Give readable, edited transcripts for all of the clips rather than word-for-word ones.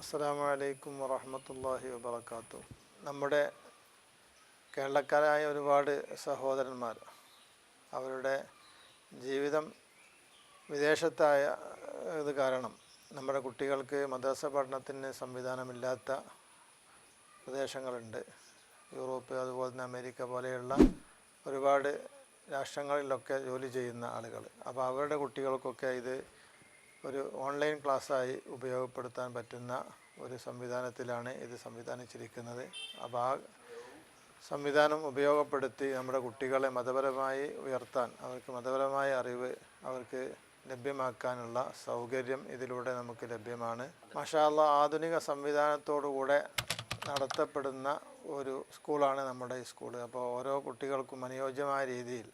അസ്സലാമു അലൈക്കും വറഹ്മത്തുള്ളാഹി വബറകാതുഹു. നമ്മുടെ കേരളക്കാരായ ഒരുപാട് സഹോദരന്മാർ അവരുടെ ജീവിതം വിദേശത്തായ ഇത് കാരണം നമ്മുടെ കുട്ടികൾക്ക് മദ്രസ പഠനത്തിന് സംവിധാനമില്ലാത്ത പ്രദേശങ്ങളുണ്ട്. യൂറോപ്പ്, അതുപോലെ തന്നെ അമേരിക്ക പോലെയുള്ള ഒരുപാട് രാഷ്ട്രങ്ങളിലൊക്കെ ജോലി ചെയ്യുന്ന ആളുകൾ. അപ്പോൾ അവരുടെ കുട്ടികൾക്കൊക്കെ ഇത് ഒരു ഓൺലൈൻ ക്ലാസ്സായി ഉപയോഗപ്പെടുത്താൻ പറ്റുന്ന ഒരു സംവിധാനത്തിലാണ് ഇത് സംവിധാനിച്ചിരിക്കുന്നത്. അപ്പോൾ ആ സംവിധാനം ഉപയോഗപ്പെടുത്തി നമ്മുടെ കുട്ടികളെ മതപരമായി ഉയർത്താൻ, അവർക്ക് മതപരമായ അറിവ് അവർക്ക് ലഭ്യമാക്കാനുള്ള സൗകര്യം ഇതിലൂടെ നമുക്ക് ലഭ്യമാണ്. മാഷാ അല്ലാഹ്, ആധുനിക സംവിധാനത്തോടുകൂടെ നടത്തപ്പെടുന്ന ഒരു സ്കൂളാണ് നമ്മുടെ ഈ സ്കൂൾ. അപ്പോൾ ഓരോ കുട്ടികൾക്കും അനുയോജ്യമായ രീതിയിൽ,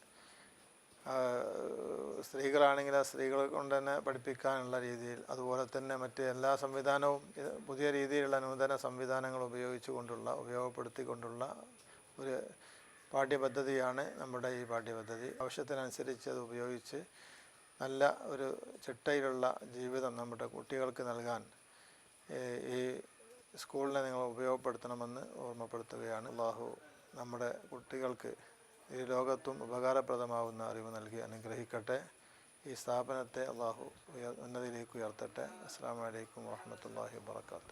സ്ത്രീകളാണെങ്കിൽ ആ സ്ത്രീകൾ കൊണ്ട് തന്നെ പഠിപ്പിക്കാനുള്ള രീതിയിൽ, അതുപോലെ തന്നെ മറ്റ് എല്ലാ സംവിധാനവും പുതിയ രീതിയിലുള്ള നൂതന സംവിധാനങ്ങൾ ഉപയോഗപ്പെടുത്തിക്കൊണ്ടുള്ള ഒരു പാഠ്യപദ്ധതിയാണ് നമ്മുടെ ഈ പാഠ്യപദ്ധതി. ആവശ്യത്തിനനുസരിച്ച് അത് ഉപയോഗിച്ച് നല്ല ഒരു ചിട്ടയിലുള്ള ജീവിതം നമ്മുടെ കുട്ടികൾക്ക് നൽകാൻ ഈ സ്കൂളിനെ നിങ്ങൾ ഉപയോഗപ്പെടുത്തണമെന്ന് ഓർമ്മപ്പെടുത്തുകയാണ്. അല്ലാഹു നമ്മുടെ കുട്ടികൾക്ക് ഈ ലോകത്തും ഉപകാരപ്രദമാവുന്ന അറിവ് നൽകി അനുഗ്രഹിക്കട്ടെ. ഈ സ്ഥാപനത്തെ അല്ലാഹു ഉന്നതിയിലേക്ക് ഉയർത്തട്ടെ. അസ്സലാമു അലൈക്കും വറഹ്മത്തുള്ളാഹി വബറകാതുഹു.